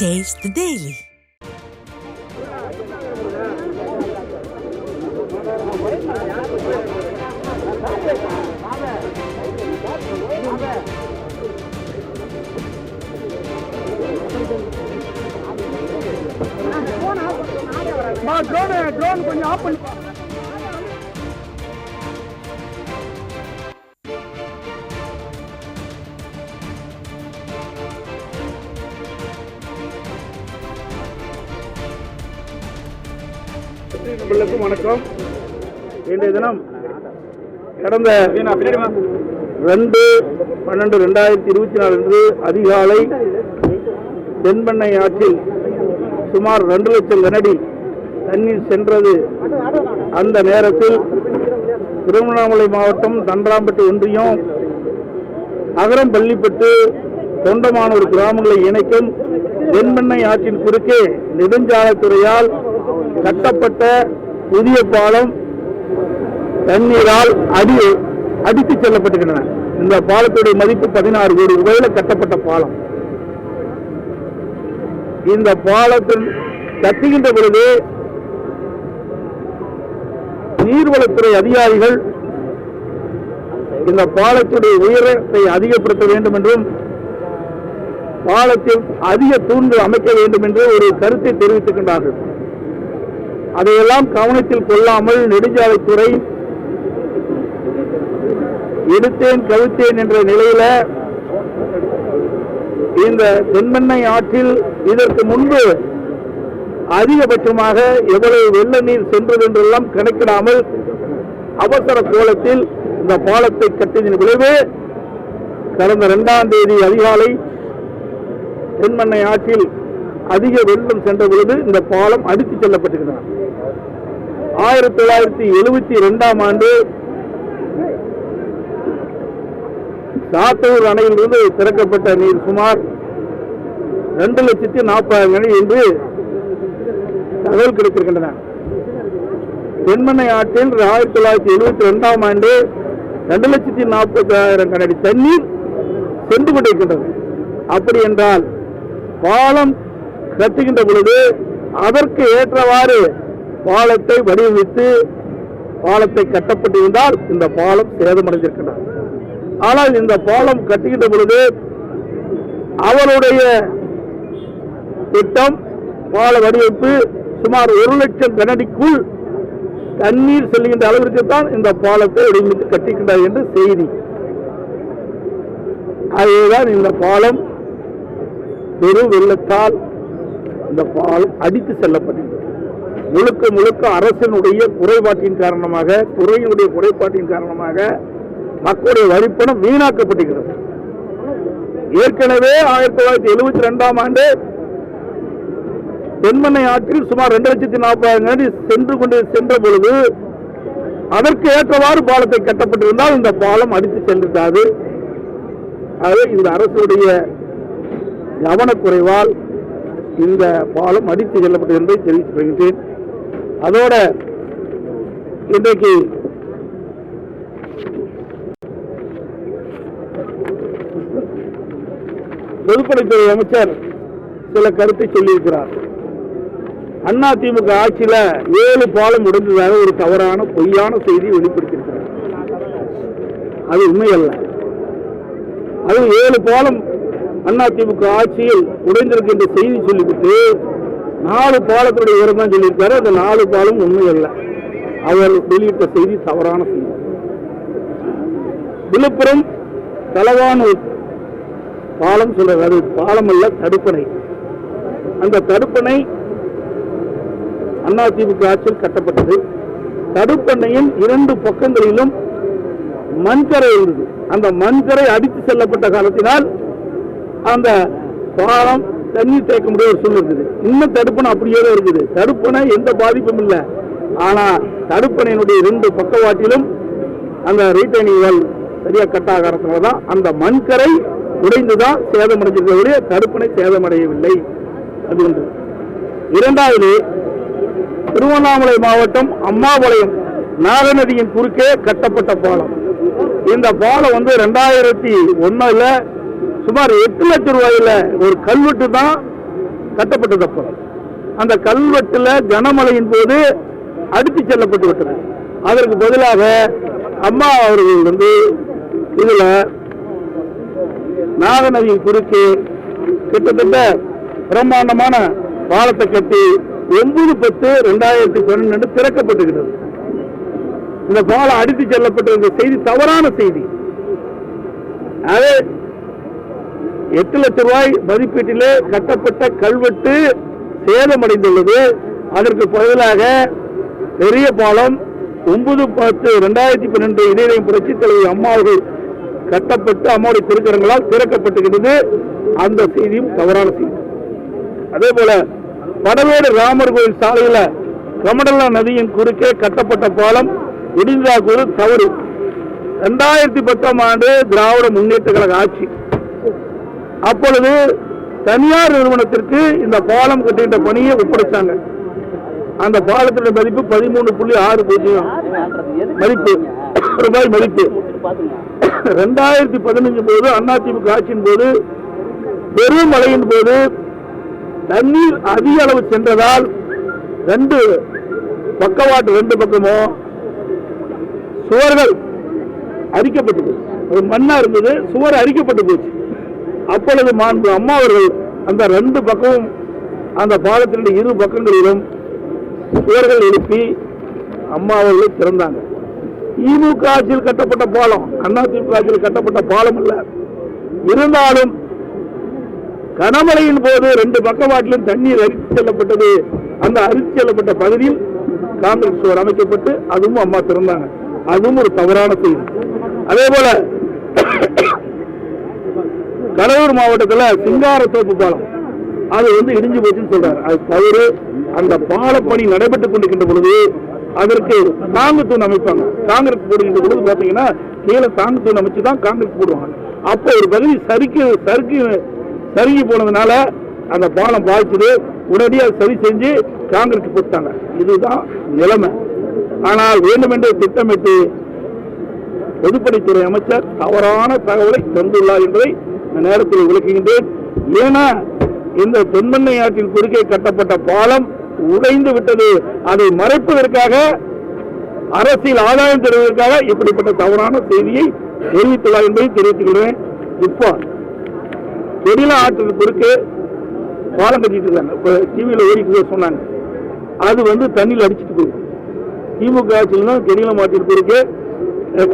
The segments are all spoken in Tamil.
Taste the Daily. ட்ரோன் கொஞ்சம் ஆஃப் பண்ணி வணக்கம். இன்றைய தினம் கடந்த 2/12/2024 அன்று அதிகாலை தென்பெண்ணை ஆற்றில் சுமார் 2 லட்சம் கனஅடி தண்ணீர் சென்றது. அந்த நேரத்தில் திருவண்ணாமலை மாவட்டம் தண்டராம்பட்டி ஒன்றியம் அகரம் பள்ளிப்பட்டு தொண்டமானூர் கிராமங்களை இணைக்கும் தென்பெண்ணை ஆற்றின் குறுக்கே நெடுஞ்சாலைத்துறையால் கட்டப்பட்ட புதிய பாலம் தண்ணீரால் அடித்துச் செல்லப்பட்டுள்ளன. இந்த பாலத்துடைய மதிப்பு 16 கோடி ரூபாயில் கட்டப்பட்ட பாலம். இந்த பாலத்தில் கட்டுகின்ற பொழுது நீர்வளத்துறை அதிகாரிகள் இந்த பாலத்துடைய உயரத்தை அதிகப்படுத்த வேண்டும் என்றும் பாலத்தில் அதிக தூண்கள் அமைக்க வேண்டும் என்று ஒரு கருத்தை தெரிவித்துக்கின்றார்கள். அதையெல்லாம் கவனத்தில் கொள்ளாமல் நெடுஞ்சாலைத்துறை எடுத்தேன் கவிழ்த்தேன் என்ற நிலையில இந்த தென்பெண்ணை ஆற்றில் இதற்கு முன்பு அதிகபட்சமாக எவ்வளவு வெள்ள நீர் சென்றது என்றெல்லாம் கணக்கிடாமல் அவசர கோலத்தில் இந்த பாலத்தை கட்டியதன் விளைவு கடந்த 2ஆம் தேதி அதிகாலை தென்பெண்ணை ஆற்றில் அதிக வெள்ளம் சென்ற பொழுது இந்த பாலம் அடித்துச் செல்லப்பட்டிருக்கிறது. 1972ஆம் ஆண்டு சாத்தூர் அணையிலிருந்து திறக்கப்பட்ட நீர் சுமார் 2,40,000 என்று தகவல் கிடைத்திருக்கின்றன. தென்பெண்ணை ஆற்றில் 1972ஆம் ஆண்டு 2,40,000 கனஅடி தண்ணீர் சென்று கொண்டிருக்கின்றது. அப்படி என்றால் பாலம் கட்டுகின்ற பொழுது அதற்கு ஏற்றவாறு பாலத்தை வடிவமைத்து பாலத்தை கட்டப்பட்டிருந்தால் இந்த பாலம் சேதமடைந்திருக்கிறது. ஆனால் இந்த பாலம் கட்டுகின்ற பொழுது அவருடைய திட்டம் பால வடிவமைப்பு சுமார் 1 லட்சம் கனஅடிக்குள் தண்ணீர் செல்கின்ற அளவிற்கு தான் இந்த பாலத்தை வடிவமைத்து கட்டுகின்றார் என்று செய்தி. அதேதான் இந்த பாலம் பெரும் வெள்ளத்தால் இந்த பாலம் அடித்து செல்லப்பட்டது. முழுக்க அரசினுடைய குறைபாட்டின் காரணமாக, துறையினுடைய குறைபாட்டின் காரணமாக மக்களுடைய வரிப்பணம் வீணாக்கப்பட்டிருக்கிறது. ஏற்கனவே 1972ஆம் ஆண்டு தென்பெண்ணை ஆற்றில் சுமார் 2,40,000 சென்ற பொழுது அதற்கு ஏற்றவாறு பாலத்தை கட்டப்பட்டிருந்தால் இந்த பாலம் அடித்து சென்றிருக்காது. ஆகவே இந்த அரசுடைய கவனக்குறைவால் இந்த பாலம் அடித்து செல்லப்பட்டது என்பதை தெரிவித்துக் கொள்கின்றேன். அதோட இன்றைக்கு பொதுப்பணித்துறை அமைச்சர் சில கருத்தை சொல்லியிருக்கிறார். அதிமுக ஆட்சியில 7 பாலம் உடைந்ததாக ஒரு தவறான பொய்யான செய்தியை வெளிப்படுத்தியிருக்கிறார். அது உண்மையல்ல. அது 7 பாலம் அதிமுக ஆட்சியில் உடைந்திருக்கின்ற செய்தி சொல்லிவிட்டு 4 பாலத்துடைய உயரம் தான் சொல்லியிருக்காரு. அந்த 4 பாலம் உண்மையல்ல. அவர் வெளியிட்ட செய்தி தவறான செய்தி. விழுப்புரம் தலவானூர் பாலம் சொல்றாரு. அது பாலம் அல்ல, தடுப்பணை. அந்த தடுப்பணை அதிமுக ஆட்சியில் கட்டப்பட்டது. தடுப்பணையின் 2 பக்கங்களிலும் மண்கரை இருந்தது. அந்த மண்கரை அடித்து செல்லப்பட்ட காலத்தினால் அந்த பாலம் தண்ணீர் தேக்க முடியாத ஒரு சூழ்நிலை இருக்குது. இன்னும் தடுப்பணை அப்படியே இருக்குது. தடுப்பணை எந்த பாதிப்பும் இல்லை. ஆனா தடுப்பணையினுடைய 2 பக்கவாட்டிலும் அந்த ரீட்டைனிங் வால் சரியா கட்டாகிறதுனாலதான் அந்த மண்கரை உடைந்துதான் சேதமடைஞ்சிருக்கக்கூடிய தடுப்பணை சேதமடையவில்லை. அது ஒன்று. இரண்டாவது, திருவண்ணாமலை மாவட்டம் அம்மாபாளையம் நாகநதியின் குறுக்கே கட்டப்பட்ட பாலம். இந்த பாலம் 2001 சுமார் 8 லட்சம் ரூபாயில ஒரு கல்வெட்டு தான் கட்டப்பட்டது. அப்போ அந்த கல்வெட்டுல கனமழையின் போது அடித்து செல்லப்பட்டு விட்டது. அதற்கு பதிலாக அம்மா அவர்கள் வந்து இதுல நாகநதியின் குறுக்கே கிட்டத்தட்ட பிரம்மாண்டமான பாலத்தை கட்டி 9/10/2012 திறக்கப்பட்டுகிறது. இந்த பாலம் அடித்து செல்லப்பட்ட செய்தி தவறான செய்தி. அது 8 லட்சம் ரூபாய் மதிப்பீட்டிலே கட்டப்பட்ட கல்வெட்டு சேதமடைந்துள்ளது. அதற்கு பதிலாக பெரிய பாலம் 9/10/2012 இதயம் புரட்சி தலைவர் அம்மா அவர்கள் கட்டப்பட்டு அம்மாவுடைய திருக்கரங்களால் திறக்கப்பட்டுகிறது. அந்த செய்தியும் தவறான செய்தி. அதே போல படவேடு ராமர் கோயில் சாலையில கமடல்லா நதியின் குறுக்கே கட்டப்பட்ட பாலம் இடிந்தாக்குவது தவறு. 2010ஆம் ஆண்டு திராவிட முன்னேற்ற கழக ஆட்சி. அப்பொழுது தனியார் நிறுவனத்திற்கு இந்த பாலம் கட்டுகின்ற பணியை ஒப்படைத்தாங்க. அந்த பாலத்தினுடைய மதிப்பு 13.60 மதிப்பு ரூபாய் மதிப்பு. 2015 போது அதிமுக ஆட்சியின் போது பெரும் மழையின் போது தண்ணீர் அதிக அளவு சென்றதால் 2 பக்கவாட்டு 2 பக்கமும் சுவர்கள் அரிக்கப்பட்டது. ஒரு மண்ணா இருந்தது, சுவர் அரிக்கப்பட்டு போச்சு. அப்பொழுது அம்மா அவர்கள் அந்த 2 பக்கமும் அந்த பாலத்தினுடைய 2 பக்கங்களிலும் சுவர்கள் எழுப்பி அம்மா அவர்கள் திறந்தாங்க. திமுக ஆட்சியில் கட்டப்பட்ட பாலம், அதிமுக ஆட்சியில் கட்டப்பட்ட பாலம் அல்ல. இருந்தாலும் கனமழையின் போது 2 பக்கவாட்டிலும் தண்ணீர் அரித்து செல்லப்பட்டது. அந்த அரித்து செல்லப்பட்ட பகுதியில் காங்கிரஸ் சுவர் அமைக்கப்பட்டு அதுவும் அம்மா திறந்தாங்க. அதுவும் ஒரு தவறான செய்தி. அதே போல கடலூர் மாவட்டத்தில் சிங்காரத்தோப்பு பாலம் அது இடிஞ்சு போச்சுன்னு சொல்றாரு. அது தவறு. அந்த பாலப்பணி நடைபெற்றுக் கொண்டிருக்கின்ற பொழுது அதற்கு தாங்கு தூண் அமைப்பாங்க. காங்கிரஸ் போடுகின்ற பொழுது பாத்தீங்கன்னா கீழே தாங்கு தூண் அமைச்சுதான் காங்கிரஸ் போடுவாங்க. அப்போ ஒரு பகுதி சருகி போனதுனால அந்த பாலம் பாய்ச்சது. உடனடியாக சரி செஞ்சு காங்கிரஸ் போட்டாங்க. இதுதான் நிலைமை. ஆனால் வேண்டுமென்றே திட்டமிட்டு பொதுப்பணித்துறை அமைச்சர் தவறான தகவலை தந்துள்ளார் என்பதை இந்த நேரத்தில் விளக்குகின்றேன். ஏன்னா இந்த தென்பெண்ணை ஆற்றின் குறுக்கே கட்டப்பட்ட பாலம் உடைந்து விட்டது. அதை மறைப்பதற்காக, அரசியல் ஆதாயம் தருவதற்காக இப்படிப்பட்ட தவறான செய்தியை தெரிவித்துள்ளார் என்பதை தெரிவித்துக்கிறேன். இப்போ கெடில ஆற்றின் குறுக்கே பாலம் கட்டிட்டு இருக்காங்க. இப்ப டிவியில ஓடிட்டு சொன்னாங்க. அது தண்ணியில் அடிச்சுட்டு போகுது. திமுக ஆட்சியில் கெடில ஆற்றின் குறுக்கே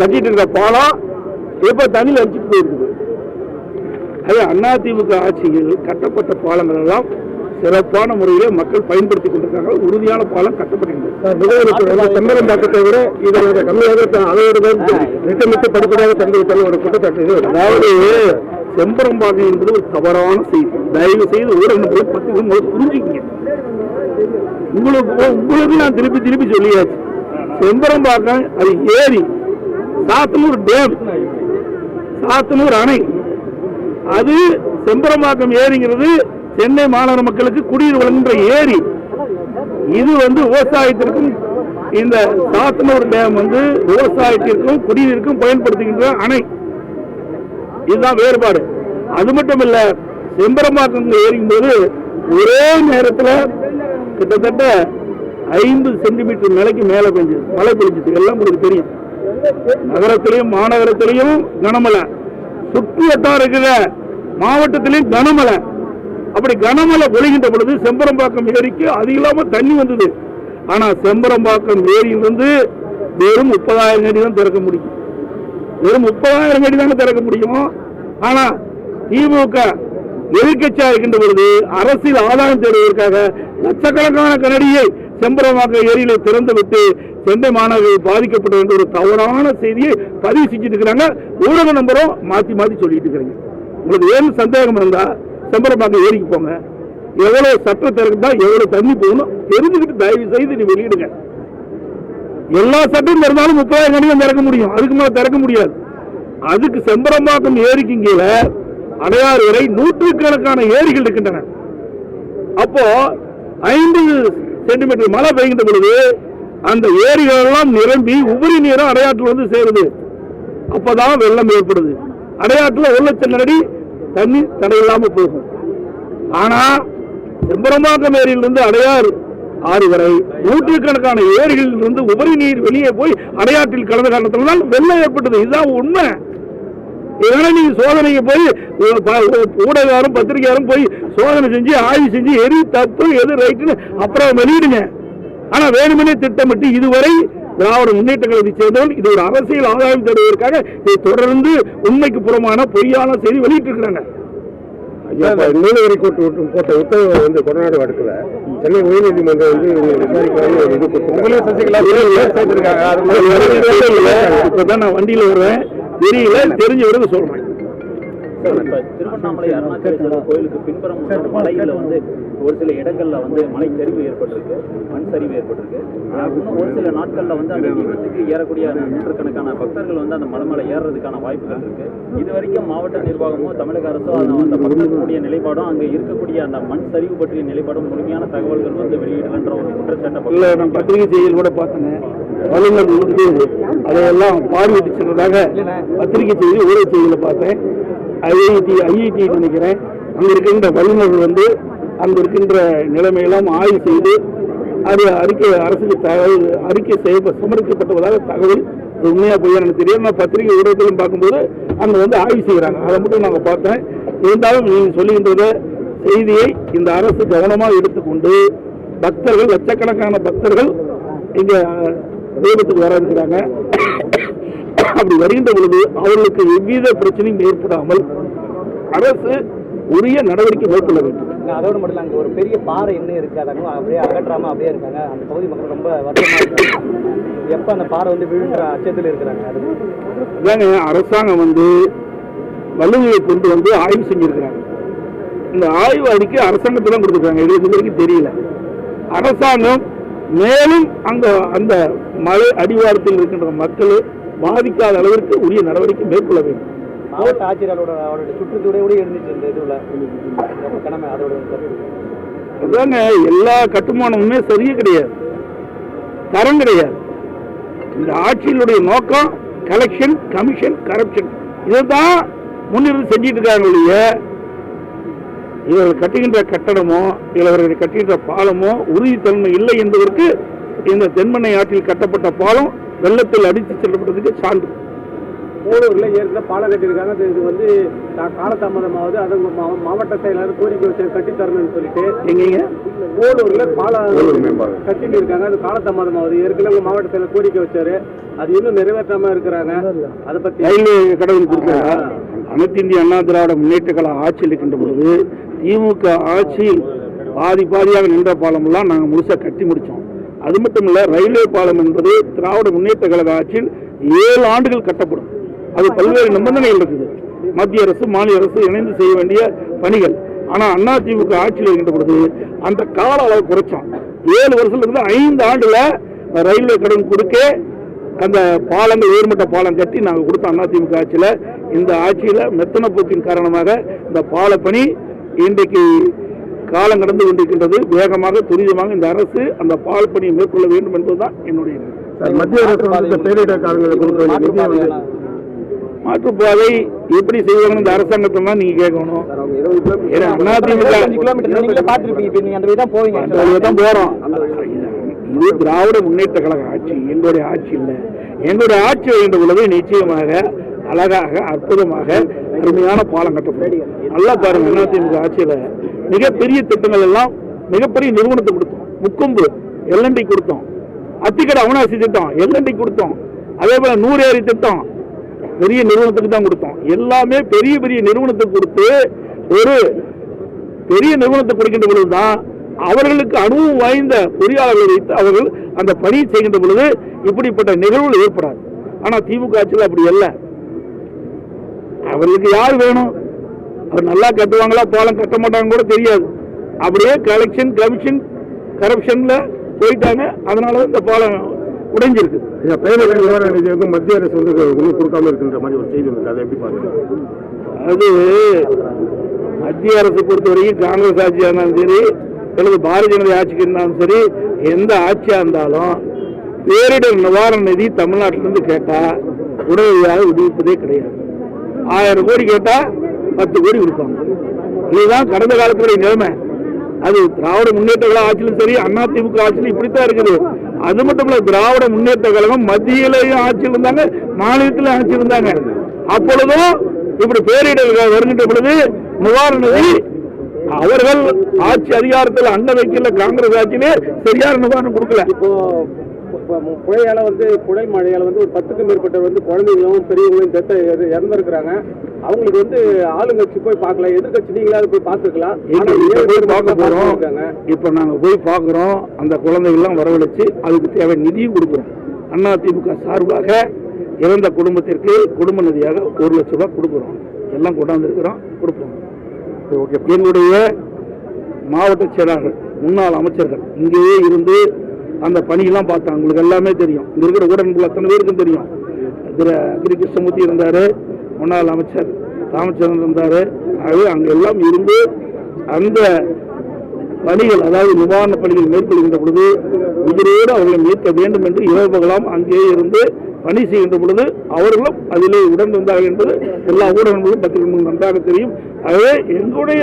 கட்டிட்டு இருக்க பாலம் இப்ப தண்ணியில் அடிச்சுட்டு போயிருக்குது. அது அதிமுக ஆட்சியில் கட்டப்பட்ட பாலங்கள் எல்லாம் சிறப்பான முறையிலே மக்கள் பயன்படுத்திக் கொண்டிருக்காங்க. உறுதியான பாலம் கட்டப்படுகின்றது. செம்பரம்பாக்கத்தை விட இதோட கம்மியாக அதோட திட்டமிட்டு படிப்பதாக தந்துவிட்டால் ஒரு குற்றச்சாட்டு. அதாவது செம்பரம்பாக்கம் என்பது ஒரு தவறான செய்தி. தயவு செய்து ஊடகங்களை பத்தி புரிஞ்சுக்கீங்க. உங்களுக்கு நான் திருப்பி சொல்லியாச்சு. செம்பரம்பாக்கம் அது ஏரி, சாத்தனூர் டேம், சாத்தனூர் அணை. அது செம்பரம்பாக்கம் ஏரிங்கிறது சென்னை மாநகர மக்களுக்கு குடிநீர் வழங்குகின்ற ஏரி. இது விவசாயத்திற்கும், இந்த சாத்தனூர் டேம் விவசாயத்திற்கும் குடிநீருக்கும் பயன்படுத்துகின்ற அணை. இதுதான் வேறுபாடு. அது மட்டும் இல்ல, செம்பரம்பாக்கம் ஏரியும் போது ஒரே நேரத்தில் கிட்டத்தட்ட 5 சென்டிமீட்டர் நிலைக்கு மேல பெஞ்சது, மழை பெஞ்சது. எல்லாம் உங்களுக்கு தெரியும். நகரத்திலையும் மாநகரத்திலையும் கனமழை, சுற்றி வட்டார இருக்கிற மாவட்டத்திலையும் கனமழை. அப்படி கனமழை பொழிகின்ற பொழுது செம்பரம்பாக்கம் ஏரிக்கு அதிகமா தண்ணி வந்தது. ஆனா செம்பரம்பாக்கம் ஏரியிலிருந்து வெறும் 30,000 அடி தான் திறக்க முடியும். வெறும் 30,000 அடி தானே திறக்க முடியும். ஆனா திமுக எதிர்க்கட்சியாக இருக்கின்ற பொழுது அரசியல் ஆதாயம் தேடுவதற்காக லட்சக்கணக்கான கனடியை செம்பரம்பாக்கம் ஏரியில திறந்துவிட்டு சென்னை மாநகரில் பாதிக்கப்பட்ட என்ற ஒரு தவறான செய்தியை பதிவு செஞ்சுட்டு இருக்கிறாங்க. ஊடக நம்பரும் மாத்தி சொல்லிட்டு இருக்கிறீங்க. உங்களுக்கு ஏன் சந்தேகம் இருந்தா செம்பரம்பாக்கம் ஏரிக்கு போங்க. எவ்வளவு சட்டம் திறக்குதா, எவ்வளவு தண்ணி போகணும் தெரிஞ்சுக்கிட்டு தயவு செய்து நீ வெளியிடுங்க. எல்லா சட்டம் திறந்தாலும் 30,000 அடி தான் திறக்க முடியும். அதுக்கு மேல திறக்க முடியாது. அதுக்கு செம்பரம்பாக்கம் ஏரிக்கு கீழே அடையாறு வரை நூற்றுக்கணக்கான ஏரிகள் இருக்கின்றன. அப்போ 5 சென்டிமீட்டர் மழை பெய்கின்ற பொழுது அந்த ஏரிகள் எல்லாம் நிரம்பி உபரி நீரும் அடையாற்றில் சேருது. அப்பதான் வெள்ளம் ஏற்படுது. அடையாற்றில் 1 லட்சம் அடி தண்ணி தடையில்லாம போகும். ஆனா செம்பரம்பாக்கம் ஏரியிலிருந்து அடையாறு ஆறு வரை நூற்றுக்கணக்கான ஏரிகளில் இருந்து உபரி நீர் வெளியே போய் அடையாற்றில் கலந்த காரணத்தில்தான் வெள்ளம் ஏற்பட்டது. இதுதான் உண்மை. இதனால நீங்க சோதனைக்கு போய் ஊடகாரும் பத்திரிகையாரும் போய் சோதனை செஞ்சு ஆய்வு செஞ்சு எது தப்பு எது ரைட்டுன்னு அப்புறம் வெளியிடுங்க. ஆனா வேணுமனே திட்டமிட்டு இதுவரை திராவிட முன்னேற்ற கழகத்தை சேர்ந்தவர்கள் இது ஒரு அரசியல் ஆதாயம் தேடுவதற்காக இதை தொடர்ந்து உண்மைக்கு புறமான பொய்யான செய்தி வெளியிட்டு இருக்கிறாங்க. நீலகிரி போட்ட உத்தரவை வந்து கொடநாடு வழக்குல சென்னை உயர்நீதிமன்றம் இப்பதான் நான் வண்டியில வருவேன், தெரியல, தெரிஞ்சவருக்கு சொல்றேன். திருவண்ணாமலை அருணாச்சலேஸ்வரர் கோயிலுக்கு பின்புறம் மலையில வந்து ஒரு சில இடங்கள்ல வந்து மலை சரிவு ஏற்பட்டிருக்கு, மண் சரிவு ஏற்பட்டிருக்கு. இன்னும் ஒரு சில நாட்கள்ல வந்து அந்த தீபத்துக்கு ஏறக்கூடிய நூற்றுக்கணக்கான பக்தர்கள் வந்து அந்த மலை ஏறுறதுக்கான வாய்ப்புகள் இருக்கு. இது வரைக்கும் மாவட்ட நிர்வாகமோ தமிழக அரசோ அந்த பக்தர்களுடைய நிலைப்பாடும் அங்க இருக்கக்கூடிய அந்த மண் சரிவு பற்றிய நிலைப்பாடும் முழுமையான தகவல்கள் வந்து வெளியிடலன்ற ஒரு குற்றச்சாட்டை நான் பத்திரிகை செய்தியில் கூட பார்த்தேன். வல்லுநர் வந்து அதையெல்லாம் பார்வையிட்டு சென்றதாக பத்திரிகை செய்தி ஊடக செய்தியில பார்த்தேன். ஐஐடி நினைக்கிறேன். அங்க இருக்கின்ற வல்லுநர்கள் வந்து அங்க இருக்கின்ற நிலைமையெல்லாம் ஆய்வு செய்து அது அரசுக்கு அறிக்கை சமர்ப்பிக்கப்பட்டதாக தகவல் உண்மையா போய் எனக்கு தெரியும். நான் பத்திரிகை ஊடகத்திலும் பார்க்கும்போது அங்க வந்து ஆய்வு செய்யறாங்க. அதை மட்டும் நாங்க பார்த்தேன். இருந்தாலும் நீங்க சொல்லுகின்ற செய்தியை இந்த அரசு கவனமாக எடுத்துக்கொண்டு பக்தர்கள் லட்சக்கணக்கான பக்தர்கள் இங்க தெய்வத்துக்கு வர இருக்கிறாங்க. அப்படி வருகின்ற பொழுது அவர்களுக்கு எவ்வித பிரச்சனையும் ஏற்படாமல் அரசு உரிய நடவடிக்கை மேற்கொள்ள வேண்டும். அதோடு மட்டும் அங்கே ஒரு பெரிய பாறை இன்னும் இருக்கு, அதை அப்படியே அகற்றாம அப்படியே இருக்காங்க. அந்த பகுதி மக்கள் ரொம்ப வருத்தமா இருக்காங்க. எப்ப அந்த பாறை வந்து விழுன்ற அச்சத்தில் இருக்கிறாங்க. அதாங்க அரசாங்கம் வந்து வல்லுநரை கொண்டு வந்து ஆய்வு செஞ்சிருக்கிறாங்க. இந்த ஆய்வு அறிக்கை அரசாங்கத்திடம் கொடுத்துருக்காங்க. எங்களுக்கு வரைக்கும் தெரியல. அரசாங்கம் மேலும் அங்க அந்த மலை அடிவாரத்தில் இருக்கின்ற மக்கள் பாதிக்காத அளவிற்கு உரிய நடவடிக்கை மேற்கொள்ள வேண்டும். மாவட்ட ஆட்சியரோட அவருடைய சுற்றுச்சூழலோட இருந்துச்சு இந்த இதுல கடமை. அதோட அதாங்க எல்லா கட்டுமானமுமே சரியே கிடையாது, தரம் கிடையாது. இந்த ஆட்சியினுடைய நோக்கம் கலெக்ஷன், கமிஷன், கரப்ஷன் இதுதான் முன்னிருந்து செஞ்சிட்டு இருக்காங்க. இவர்கள் கட்டுகின்ற கட்டடமோ இவர்கள் கட்டுகின்ற பாலமோ உறுதித்தன்மை இல்லை என்பதற்கு இந்த தென்மண்ணை ஆற்றில் கட்டப்பட்ட பாலம் வெள்ளத்தில் அடித்து செல்லப்பட்டதுக்கு சான்று. போலூர்ல ஏற்கனவே பாலம் கட்டியிருக்காங்க. இது வந்து காலதாமதமாவது அதை மாவட்ட செயலாளர் கோரிக்கை வச்சு கட்டித்தரணும்னு சொல்லிட்டு எங்கீங்க போலூர்ல பாலம் கட்டிட்டு இருக்காங்க. அது காலதாமதமாவது ஏற்கனவே மாவட்ட செயலர் கோரிக்கை வச்சாரு. அது இன்னும் நிறைவேற்றாம இருக்கிறாங்க. அதை பத்தி ரயில்வே கடவுள் கொடுக்கிறார். அனைத்து இந்திய அண்ணா திராவிட முன்னேற்ற கழக ஆட்சியில் இருக்கின்ற பொழுது திமுக ஆட்சி பாதியாக நின்ற பாலம் எல்லாம் நாங்கள் முழுசா கட்டி முடிச்சோம். அது மட்டும் இல்ல, ரயில்வே பாலம் என்பது திராவிட முன்னேற்ற கழக ஆட்சியில் 7 ஆண்டுகள் கட்டப்படும். அது பல்வேறு நிபந்தனைகள் இருக்குது. மத்திய அரசு மாநில அரசு இணைந்து செய்ய வேண்டிய பணிகள். ஆனா அதிமுக ஆட்சியில் இருக்கின்ற பொழுது அந்த கால அளவு குறைச்சோம். 7 வருஷத்துல இருந்து 5 ஆண்டுல ரயில்வே கடன் கொடுக்க அந்த பாலங்கள் உயர்மட்ட பாலம் கட்டி நாங்கள் கொடுத்தோம் அதிமுக ஆட்சியில். இந்த ஆட்சியில் மெத்தன போக்கின் காரணமாக இந்த பால பணி இன்றைக்கு காலம் கடந்து கொண்டிருக்கின்றது. வேகமாக துரிதமாக இந்த அரசு அந்த பால் பணியை மேற்கொள்ள வேண்டும் என்பதுதான் என்னுடைய மத்திய அரசு பேரிடர் காலங்களில் மாற்றுப்பாதை எப்படி செய்வாங்க இந்த அரசாங்கத்தை நீங்க கேட்கணும். போறோம். இது திராவிட முன்னேற்ற கழக ஆட்சி, எங்களுடைய ஆட்சி இல்லை. எங்களுடைய ஆட்சி வருகின்ற பொழுது நிச்சயமாக அழகாக அற்புதமாக அருமையான பாலம் கட்டப்படும். நல்லா பாருங்க, அதிமுக ஆட்சியில மிகப்பெரிய திட்டங்கள் எல்லாம் மிகப்பெரிய நிறுவனத்தை கொடுத்தோம். முக்கொம்பு எல்என்டி கொடுத்தோம், அத்திக்கடை அவனாசி திட்டம் எல்என்டி கொடுத்தோம், அதே போல 100 ஏரி திட்டம் பெரிய நிறுவனத்துக்கு தான் கொடுத்தோம். எல்லாமே பெரிய பெரிய நிறுவனத்துக்கு கொடுத்து ஒரு பெரிய நிறுவனத்தை கொடுக்கின்ற பொழுதுதான் அவர்களுக்கு அனுபவம் வாய்ந்த பொறியாளர்களை வைத்து அவர்கள் அந்த பணியை செய்கின்ற பொழுது இப்படிப்பட்ட நிகழ்வுகள் ஏற்படாது. ஆனா திமுக ஆட்சியில் அப்படி அல்ல. அவர்களுக்கு யார் வேணும்? அவர் நல்லா கட்டுவாங்களா, பாலம் கட்ட மாட்டாங்க கூட தெரியாது. அப்படியே கலெக்ஷன், கமிஷன், கரப்ஷன்ல போயிட்டாங்க. அதனால இந்த பாலம் உடைஞ்சிருக்கு. மத்திய அரசு வந்து கொடுக்காம இருக்கின்ற மாதிரி ஒரு செய்தி வந்து அதை எப்படி பாருங்க? அது மத்திய அரசு பொறுத்தவரைக்கும் காங்கிரஸ் ஆட்சியா இருந்தாலும் சரி அல்லது பாரதிய ஜனதா ஆட்சிக்கு இருந்தாலும் சரி, எந்த ஆட்சியா இருந்தாலும் பேரிடர் நிவாரண நிதி தமிழ்நாட்டிலிருந்து கேட்டா உடனடியாக விடுவிப்பதே கிடையாது. 1000 கோடி கேட்டா 10 கோடி கொடுப்பாங்க. இதுதான் கடந்த காலத்துடைய நிலைமை. அது திராவிட முன்னேற்ற கழக ஆட்சியிலும் சரி, அதிமுக ஆட்சியிலும் இப்படித்தான் இருக்குது. அது மட்டும் இல்ல, திராவிட முன்னேற்ற கழகம் மத்தியிலையும் ஆட்சி இருந்தாங்க, மாநிலத்திலும் ஆட்சி இருந்தாங்க. அப்பொழுதும் இப்படி பேரிடர்கள் வருகின்ற பொழுது நிவாரண நிதி அவர்கள் ஆட்சி அதிகாரத்தில் அங்க வைக்கல, காங்கிரஸ் ஆட்சியிலே சரியான நிவாரணம் கொடுக்கல. இப்போ புயலால புயல் மழையால ஒரு 10க்கும் மேற்பட்டவர் குழந்தைங்களும் பெரியவங்களும் இறந்திருக்கிறாங்க. அவங்களுக்கு ஆளுங்கட்சி போய் பார்க்கல, எதிர்கட்சி நீங்களாவது போய் பார்த்துக்கலாம். பார்க்க போறோம். இப்ப நாங்க போய் பார்க்கிறோம். அந்த குழந்தைகள்லாம் வரவழைச்சு அதுக்கு தேவை நிதியும் கொடுக்கிறோம். அதிமுக சார்பாக இறந்த குடும்பத்திற்கு குடும்ப நிதியாக 1 லட்சம் ரூபாய் கொடுக்கிறோம். எல்லாம் கொண்டாந்துருக்கிறோம், கொடுப்போம். எங்களுடைய மாவட்ட செயலாளர்கள், முன்னாள் அமைச்சர்கள் இங்கேயே இருந்து அந்த பணியெல்லாம் பார்த்தாங்க. உங்களுக்கு எல்லாமே தெரியும், இங்க இருக்கிற ஊடகங்கள் அத்தனை பேருக்கும் தெரியும். திரு கிருஷ்ணமூர்த்தி இருந்தாரு, முன்னாள் அமைச்சர் ராமச்சந்திரன் இருந்தாரு. ஆகவே அங்க எல்லாம் இருந்து அந்த பணிகள், அதாவது நிவாரண பணிகள் மேற்கொள்கின்ற பொழுது உயிரோடு அவர்களை மீட்க வேண்டும் என்று இரவு பகலாம் அங்கேயே இருந்து பணி செய்கின்ற பொழுது அவர்களும் அதிலே உடன்வந்தார்கள் என்பது எல்லா ஊடகங்களும் பத்திரிகைகளும் நன்றாக தெரியும். ஆகவே எங்களுடைய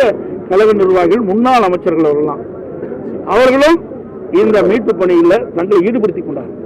கழக நிர்வாகிகள், முன்னாள் அமைச்சர்கள் அவர்களும் இந்த மீட்பு பணியில் தங்களை ஈடுபடுத்திக் கொண்டார்கள்.